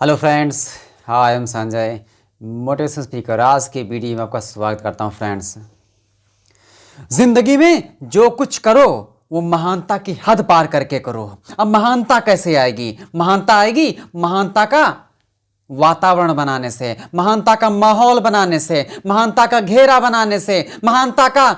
Hello friends, I am Sanjay, motivation speaker. आज के video में आपका स्वागत करता हूं। फ्रेंड्स, जिंदगी में जो कुछ करो वो महानता की हद पार करके करो। अब महानता कैसे आएगी? महानता आएगी महानता का वातावरण बनाने से, महानता का माहौल बनाने से, महानता का घेरा बनाने से, महानता का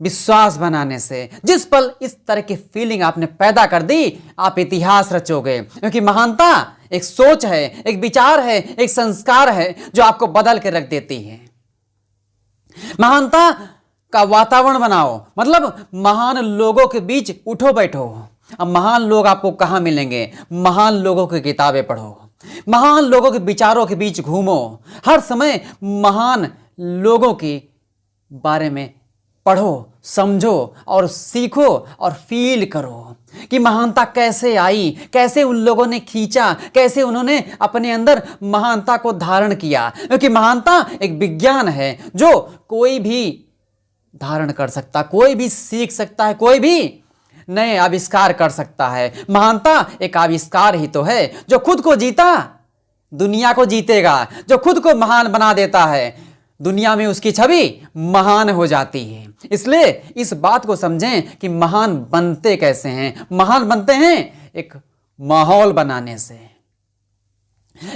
विश्वास बनाने से। जिस पल इस तरह की फीलिंग आपने पैदा कर दी, आप इतिहास रचोगे। क्योंकि महानता एक सोच है, एक विचार है, एक संस्कार है जो आपको बदल के रख देती है। महानता का वातावरण बनाओ, मतलब महान लोगों के बीच उठो बैठो। अब महान लोग आपको कहां मिलेंगे? महान लोगों की किताबें पढ़ो, महान लोगों के विचारों के बीच घूमो। हर समय महान लोगों के बारे में पढ़ो, समझो और सीखो और फील करो कि महानता कैसे आई, कैसे उन लोगों ने खींचा, कैसे उन्होंने अपने अंदर महानता को धारण किया। क्योंकि महानता एक विज्ञान है जो कोई भी धारण कर सकता, कोई भी सीख सकता है, कोई भी नए आविष्कार कर सकता है। महानता एक आविष्कार ही तो है जो खुद को जीता दुनिया को जीतेगा, जो खुद को महान बना देता है दुनिया में उसकी छवि महान हो जाती है। इसलिए इस बात को समझें कि महान बनते कैसे हैं। महान बनते हैं एक माहौल बनाने से।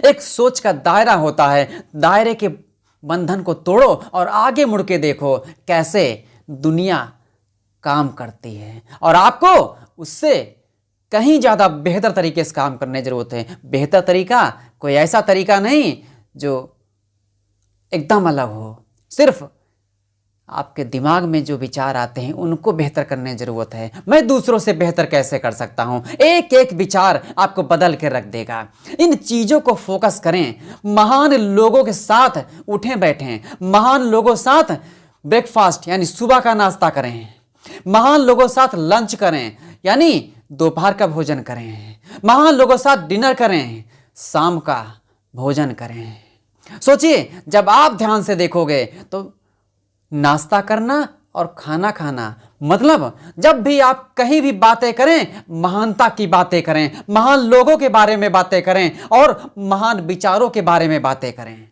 एक सोच का दायरा होता है, दायरे के बंधन को तोड़ो और आगे मुड़ के देखो कैसे दुनिया काम करती है, और आपको उससे कहीं ज़्यादा बेहतर तरीके से काम करने की जरूरत है। बेहतर तरीका कोई ऐसा तरीका नहीं जो एकदम अलग हो, सिर्फ आपके दिमाग में जो विचार आते हैं उनको बेहतर करने की जरूरत है। मैं दूसरों से बेहतर कैसे कर सकता हूं? एक एक विचार आपको बदल के रख देगा। इन चीजों को फोकस करें। महान लोगों के साथ उठें बैठें, महान लोगों के साथ ब्रेकफास्ट यानी सुबह का नाश्ता करें, महान लोगों के साथ लंच करें यानी दोपहर का भोजन करें, महान लोगों के साथ डिनर करें, शाम का भोजन करें। सोचिए, जब आप ध्यान से देखोगे तो नाश्ता करना और खाना खाना, मतलब जब भी आप कहीं भी बातें करें महानता की बातें करें, महान लोगों के बारे में बातें करें और महान विचारों के बारे में बातें करें।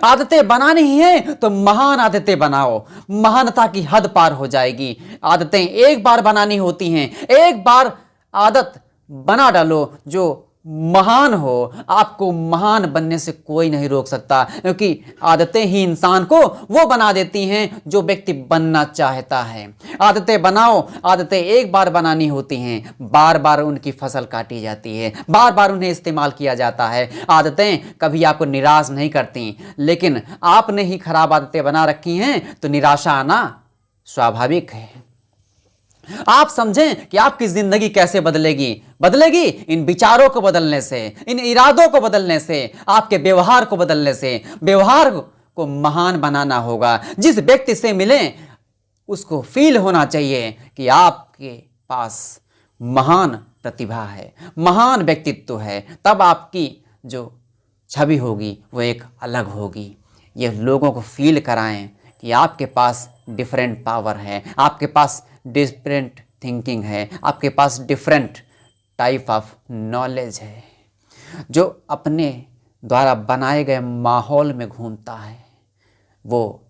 आदतें बनानी ही है तो महान आदतें बनाओ, महानता की हद पार हो जाएगी। आदतें एक बार बनानी होती हैं, एक बार आदत बना डालो जो महान हो। आपको महान बनने से कोई नहीं रोक सकता, क्योंकि आदतें ही इंसान को वो बना देती हैं जो व्यक्ति बनना चाहता है। आदतें बनाओ, आदतें एक बार बनानी होती हैं, बार बार उनकी फसल काटी जाती है, बार बार उन्हें इस्तेमाल किया जाता है। आदतें कभी आपको निराश नहीं करती, लेकिन आपने ही खराब आदतें बना रखी हैं तो निराशा आना स्वाभाविक है। आप समझें कि आपकी जिंदगी कैसे बदलेगी? बदलेगी इन विचारों को बदलने से, इन इरादों को बदलने से, आपके व्यवहार को बदलने से। व्यवहार को महान बनाना होगा। जिस व्यक्ति से मिलें उसको फील होना चाहिए कि आपके पास महान प्रतिभा है, महान व्यक्तित्व है। तब आपकी जो छवि होगी वो एक अलग होगी। ये लोगों को फील कराएं कि आपके पास डिफरेंट पावर है, आपके पास डिफरेंट थिंकिंग है, आपके पास डिफरेंट टाइप ऑफ नॉलेज है। जो अपने द्वारा बनाए गए माहौल में घूमता है वो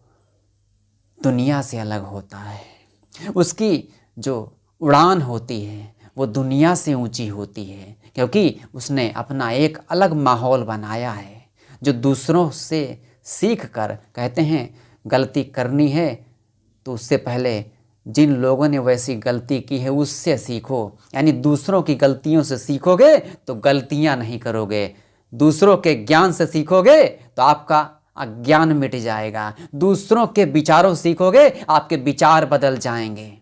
दुनिया से अलग होता है। उसकी जो उड़ान होती है वो दुनिया से ऊंची होती है, क्योंकि उसने अपना एक अलग माहौल बनाया है जो दूसरों से सीख कर, कहते हैं गलती करनी है तो उससे पहले जिन लोगों ने वैसी गलती की है उससे सीखो। यानी दूसरों की गलतियों से सीखोगे तो गलतियां नहीं करोगे, दूसरों के ज्ञान से सीखोगे तो आपका अज्ञान मिट जाएगा, दूसरों के विचारों सीखोगे आपके विचार बदल जाएंगे।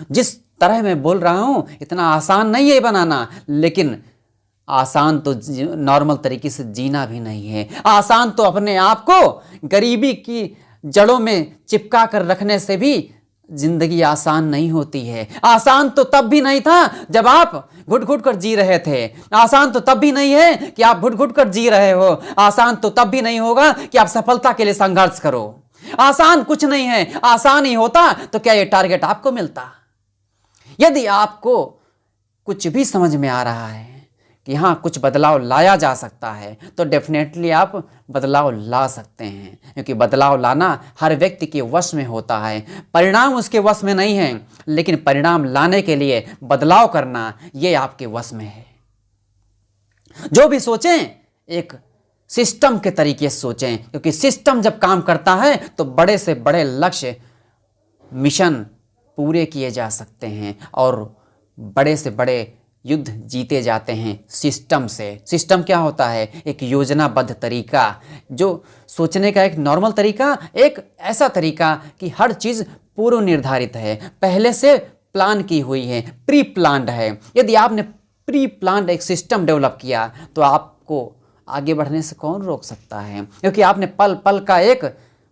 जिस तरह मैं बोल रहा हूं इतना आसान नहीं है बनाना, लेकिन आसान तो नॉर्मल तरीके से जीना भी नहीं है। आसान तो अपने आप को गरीबी की जड़ों में चिपका कर रखने से भी जिंदगी आसान नहीं होती है। आसान तो तब भी नहीं था जब आप घुट घुट कर जी रहे थे, आसान तो तब भी नहीं है कि आप घुट घुट कर जी रहे हो, आसान तो तब भी नहीं होगा कि आप सफलता के लिए संघर्ष करो। आसान कुछ नहीं है। आसान ही होता तो क्या ये टारगेट आपको मिलता? यदि आपको कुछ भी समझ में आ रहा है, कि हाँ कुछ बदलाव लाया जा सकता है, तो डेफिनेटली आप बदलाव ला सकते हैं, क्योंकि बदलाव लाना हर व्यक्ति के वश में होता है। परिणाम उसके वश में नहीं है, लेकिन परिणाम लाने के लिए बदलाव करना ये आपके वश में है। जो भी सोचें एक सिस्टम के तरीके से सोचें, क्योंकि सिस्टम जब काम करता है तो बड़े से बड़े लक्ष्य, मिशन पूरे किए जा सकते हैं और बड़े से बड़े युद्ध जीते जाते हैं सिस्टम से। सिस्टम क्या होता है? एक योजनाबद्ध तरीका, जो सोचने का एक नॉर्मल तरीका, एक ऐसा तरीका कि हर चीज़ पूर्व निर्धारित है, पहले से प्लान की हुई है, प्री प्लान्ड है। यदि आपने प्री प्लान्ड एक सिस्टम डेवलप किया तो आपको आगे बढ़ने से कौन रोक सकता है? क्योंकि आपने पल पल का एक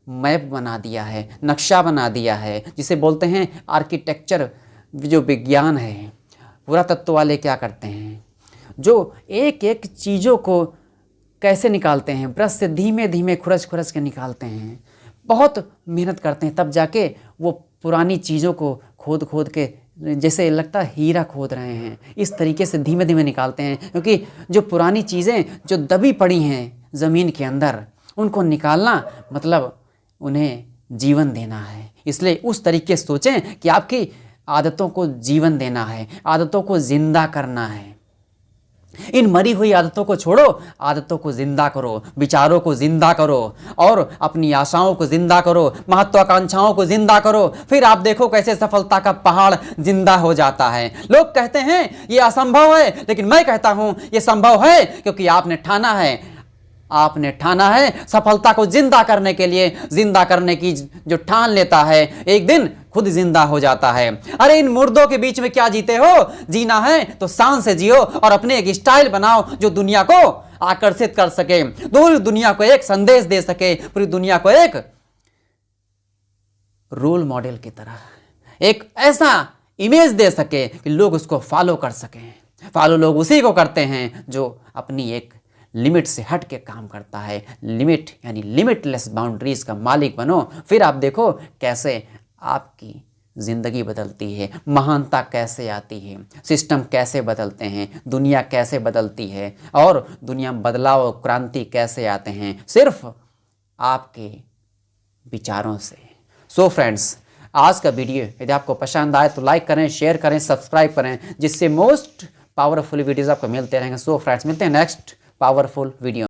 मैप बना दिया है, नक्शा बना दिया है, जिसे बोलते हैं आर्किटेक्चर। जो विज्ञान है, पुरातत्व वाले क्या करते हैं, जो एक एक चीज़ों को कैसे निकालते हैं, ब्रश से धीमे धीमे खुरच खुरच के निकालते हैं, बहुत मेहनत करते हैं, तब जाके वो पुरानी चीज़ों को खोद खोद के जैसे लगता है हीरा खोद रहे हैं, इस तरीके से धीमे धीमे निकालते हैं। क्योंकि जो पुरानी चीज़ें जो दबी पड़ी हैं ज़मीन के अंदर, उनको निकालना मतलब उन्हें जीवन देना है। इसलिए उस तरीके से सोचें कि आपकी आदतों को जीवन देना है, आदतों को जिंदा करना है। इन मरी हुई आदतों को छोड़ो, आदतों को जिंदा करो, विचारों को जिंदा करो और अपनी आशाओं को जिंदा करो, महत्वाकांक्षाओं को जिंदा करो। फिर आप देखो कैसे सफलता का पहाड़ जिंदा हो जाता है। लोग कहते हैं ये असंभव है, लेकिन मैं कहता हूं ये संभव है, क्योंकि आपने ठाना है। आपने ठाना है सफलता को जिंदा करने के लिए। जिंदा करने की जो ठान लेता है, एक दिन खुद जिंदा हो जाता है। अरे इन मुर्दों के बीच में क्या जीते हो? जीना है तो शान से जियो और अपने एक स्टाइल बनाओ जो दुनिया को आकर्षित कर सके, पूरी दुनिया को एक संदेश दे सके, पूरी दुनिया को एक रोल मॉडल की तरह एक ऐसा इमेज दे सके कि लोग उसको फॉलो कर सकें। फॉलो लोग उसी को करते हैं जो अपनी एक लिमिट से हट के काम करता है। लिमिट यानी लिमिटलेस बाउंड्रीज का मालिक बनो। फिर आप देखो कैसे आपकी ज़िंदगी बदलती है, महानता कैसे आती है, सिस्टम कैसे बदलते हैं, दुनिया कैसे बदलती है और दुनिया में बदलाव और क्रांति कैसे आते हैं, सिर्फ आपके विचारों से। सो फ्रेंड्स, आज का वीडियो यदि आपको पसंद आए तो लाइक करें, शेयर करें, सब्सक्राइब करें, जिससे मोस्ट पावरफुल वीडियोज़ आपको मिलते रहेंगे। सो फ्रेंड्स, मिलते हैं नेक्स्ट पावरफुल वीडियो।